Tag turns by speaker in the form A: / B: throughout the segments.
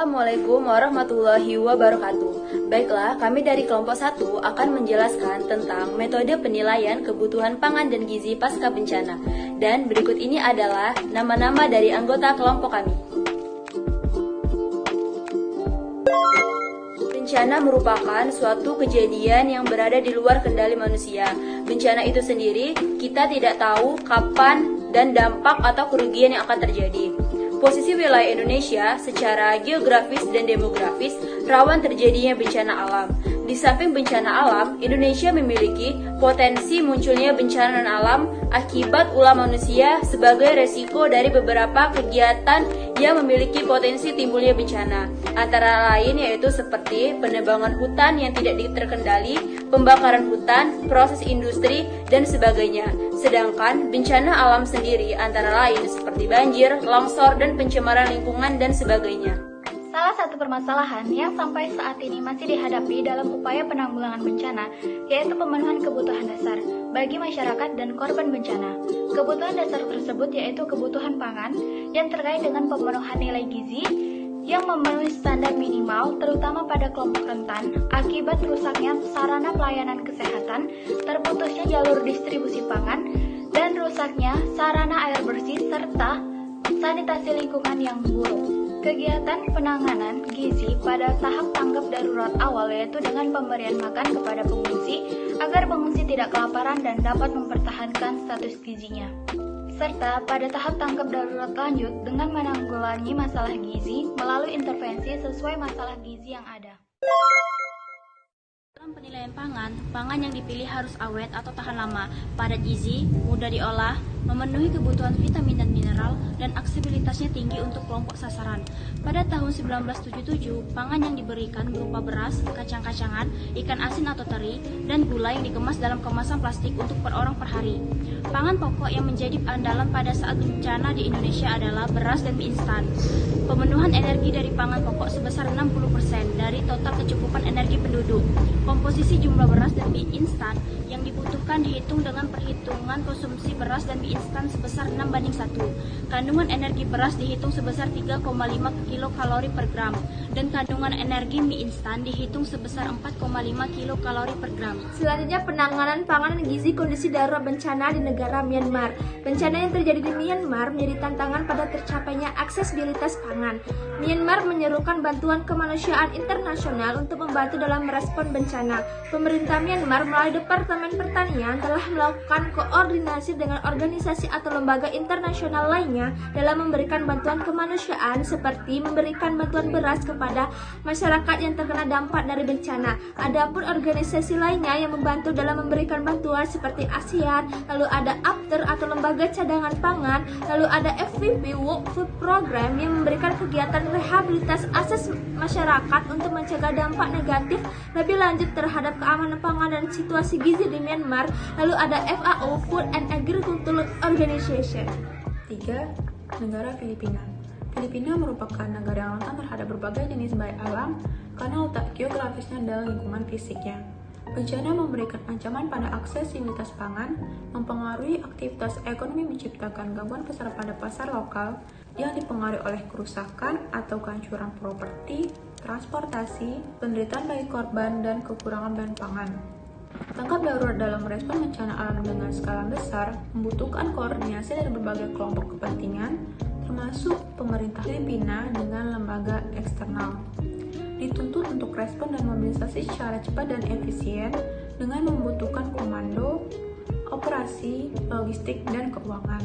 A: Assalamualaikum warahmatullahi wabarakatuh. Baiklah, kami dari kelompok 1 akan menjelaskan tentang metode penilaian kebutuhan pangan dan gizi pasca bencana. Dan berikut ini adalah nama-nama dari anggota kelompok kami. Bencana merupakan suatu kejadian yang berada di luar kendali manusia. Bencana itu sendiri kita tidak tahu kapan dan dampak atau kerugian yang akan terjadi. Posisi wilayah Indonesia secara geografis dan demografis rawan terjadinya bencana alam. Di samping bencana alam, Indonesia memiliki potensi munculnya bencana alam akibat ulah manusia sebagai resiko dari beberapa kegiatan yang memiliki potensi timbulnya bencana. Antara lain yaitu seperti penebangan hutan yang tidak terkendali, pembakaran hutan, proses industri, dan sebagainya. Sedangkan bencana alam sendiri antara lain seperti banjir, longsor, dan pencemaran lingkungan dan sebagainya.
B: Salah satu permasalahan yang sampai saat ini masih dihadapi dalam upaya penanggulangan bencana yaitu pemenuhan kebutuhan dasar bagi masyarakat dan korban bencana. Kebutuhan dasar tersebut yaitu kebutuhan pangan yang terkait dengan pemenuhan nilai gizi yang memenuhi standar minimal terutama pada kelompok rentan akibat rusaknya sarana pelayanan kesehatan, terputusnya jalur distribusi pangan, dan rusaknya sarana air bersih serta sanitasi lingkungan yang buruk. Kegiatan penanganan gizi pada tahap tanggap darurat awal yaitu dengan pemberian makan kepada pengungsi agar pengungsi tidak kelaparan dan dapat mempertahankan status gizinya. Serta pada tahap tanggap darurat lanjut dengan menanggulangi masalah gizi melalui intervensi sesuai masalah gizi yang ada.
C: Dalam penilaian pangan yang dipilih harus awet atau tahan lama, padat gizi, mudah diolah, memenuhi kebutuhan vitamin dan mineral, dan aksesibilitasnya tinggi untuk kelompok sasaran. Pada tahun 1977, pangan yang diberikan berupa beras, kacang-kacangan, ikan asin atau teri, dan gula yang dikemas dalam kemasan plastik untuk per orang per hari. Pangan pokok yang menjadi andalan pada saat bencana di Indonesia adalah beras dan mie instan. Pemenuhan energi dari pangan pokok sebesar 60% dari total kecukupan energi penduduk. Komposisi jumlah beras dan mie instan yang dibutuhkan dihitung dengan perhitungan konsumsi beras dan mie instan sebesar 6:1. Kandungan energi beras dihitung sebesar 3,5 kilokalori per gram dan kandungan energi mie instan dihitung sebesar 4,5 kilokalori per gram.
D: Selanjutnya penanganan pangan dan gizi kondisi darurat bencana di negara Myanmar. Bencana yang terjadi di Myanmar menjadi tantangan pada tercapainya aksesibilitas pangan. Myanmar menyerukan bantuan kemanusiaan internasional untuk membantu dalam merespon bencana. Pemerintah Myanmar melalui Departemen Pertanian telah melakukan koordinasi dengan organisasi atau lembaga internasional lainnya dalam memberikan bantuan kemanusiaan seperti memberikan bantuan beras kepada masyarakat yang terkena dampak dari bencana. Adapun organisasi lainnya yang membantu dalam memberikan bantuan seperti ASEAN, lalu ada APTER atau Lembaga Cadangan Pangan, lalu ada FVP World Food Program yang memberikan kegiatan rehabilitas akses masyarakat untuk mencegah dampak negatif lebih lanjut terhadap keamanan pangan dan situasi gizi di Myanmar, lalu ada FAO Food and Agricultural Organization.
E: 3. Negara Filipina. Filipina merupakan negara yang rentan terhadap berbagai jenis bahaya alam karena letak geografisnya dan lingkungan fisiknya. Bencana memberikan ancaman pada aksesibilitas pangan, mempengaruhi aktivitas ekonomi, menciptakan gangguan besar pada pasar lokal yang dipengaruhi oleh kerusakan atau kehancuran properti, transportasi, penderitaan bagi korban, dan kekurangan bahan pangan. Tanggap darurat dalam merespon bencana alam dengan skala besar membutuhkan koordinasi dari berbagai kelompok kepentingan, termasuk pemerintah Filipina dengan lembaga eksternal. Dituntut untuk respon dan mobilisasi secara cepat dan efisien dengan membutuhkan komando, operasi, logistik, dan keuangan.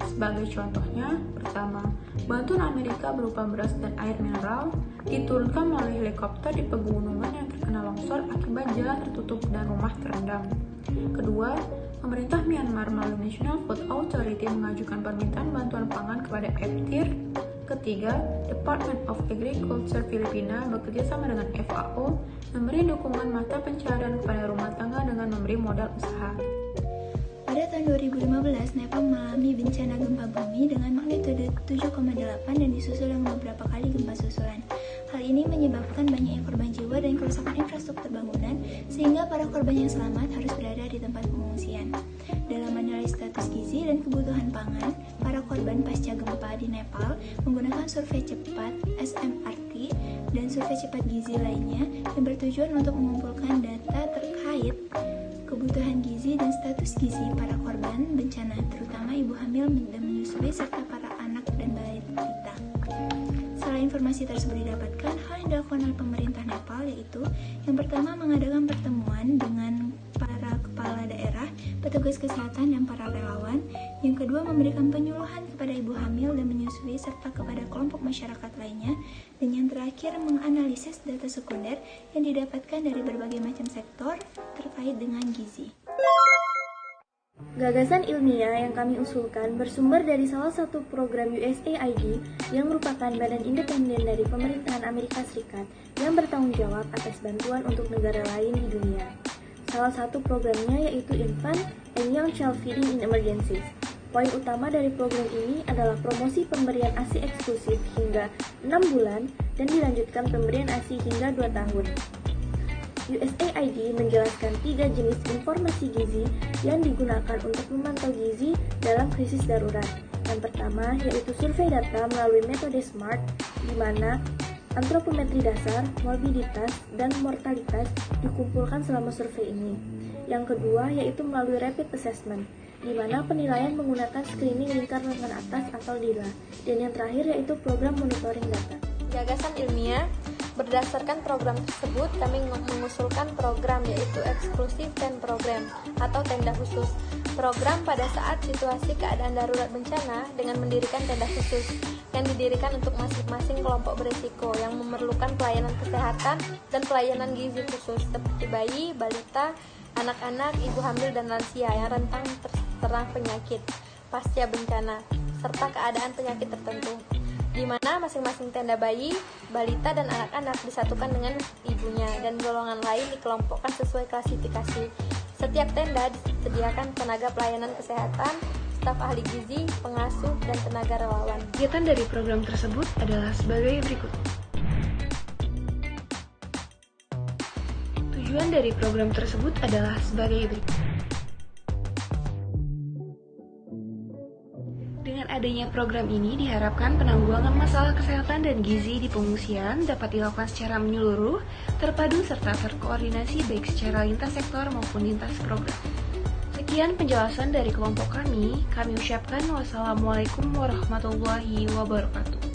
E: Sebagai contohnya, pertama, bantuan Amerika berupa beras dan air mineral diturunkan melalui helikopter di pegunungan yang terkena longsor akibat jalan tertutup dan rumah terendam. Kedua, pemerintah Myanmar melalui National Food Authority mengajukan permintaan bantuan pangan kepada FTIR. Ketiga, Department of Agriculture Filipina bekerja sama dengan FAO memberi dukungan mata pencarian kepada rumah tangga dengan memberi modal usaha.
B: Pada tahun 2015, Nepal mengalami bencana gempa bumi dengan magnitudo 7,8 dan disusul dengan beberapa kali gempa susulan. Hal ini menyebabkan banyaknya korban jiwa dan kerusakan infrastruktur bangunan, sehingga para korban yang selamat harus berada di tempat pengungsian. Dalam menilai status gizi dan kebutuhan pangan, para korban pasca gempa di Nepal menggunakan survei cepat SMRT gizi dan survei cepat gizi lainnya yang bertujuan untuk mengumpulkan data terkait kebutuhan gizi dan status gizi para korban bencana, terutama ibu hamil dan menyusui serta para anak dan balita. Setelah informasi tersebut didapatkan, hal yang dilakukan oleh pemerintah Nepal yaitu yang pertama mengadakan pertemuan dengan para kepala daerah, petugas kesehatan, dan para relawan. Yang kedua memberikan penyuluhan kepada ibu hamil dan menyusui serta kepada kelompok masyarakat lainnya. Dan yang terakhir menganalisis data sekunder yang didapatkan dari berbagai macam sektor terkait dengan gizi.
A: Gagasan ilmiah yang kami usulkan bersumber dari salah satu program USAID yang merupakan badan independen dari pemerintahan Amerika Serikat yang bertanggung jawab atas bantuan untuk negara lain di dunia. Salah satu programnya yaitu Infant and Young Child Feeding in Emergencies. Poin utama dari program ini adalah promosi pemberian ASI eksklusif hingga 6 bulan dan dilanjutkan pemberian ASI hingga 2 tahun. USAID menjelaskan 3 jenis informasi gizi yang digunakan untuk memantau gizi dalam krisis darurat. Yang pertama yaitu survei data melalui metode SMART, di mana antropometri dasar, morbiditas, dan mortalitas dikumpulkan selama survei ini. Yang kedua yaitu melalui rapid assessment, di mana penilaian menggunakan screening lingkar lengan atas atau DILA. Dan yang terakhir yaitu program monitoring data.
D: Gagasan ilmiah. Berdasarkan program tersebut, kami mengusulkan program yaitu eksklusif tent program atau tenda khusus. Program pada saat situasi keadaan darurat bencana dengan mendirikan tenda khusus yang didirikan untuk masing-masing kelompok berisiko yang memerlukan pelayanan kesehatan dan pelayanan gizi khusus seperti bayi, balita, anak-anak, ibu hamil, dan lansia yang rentan terserang penyakit pasca bencana serta keadaan penyakit tertentu, di mana masing-masing tenda bayi, balita, dan anak-anak disatukan dengan ibunya dan golongan lain dikelompokkan sesuai klasifikasi. Setiap tenda disediakan tenaga pelayanan kesehatan, staf ahli gizi, pengasuh, dan tenaga relawan.
E: Kegiatan dari program tersebut adalah sebagai berikut. Tujuan dari program tersebut adalah sebagai berikut. Dengan adanya program ini diharapkan penanggulangan masalah kesehatan dan gizi di pengungsian dapat dilakukan secara menyeluruh, terpadu serta terkoordinasi baik secara lintas sektor maupun lintas program. Sekian penjelasan dari kelompok kami ucapkan wassalamualaikum warahmatullahi wabarakatuh.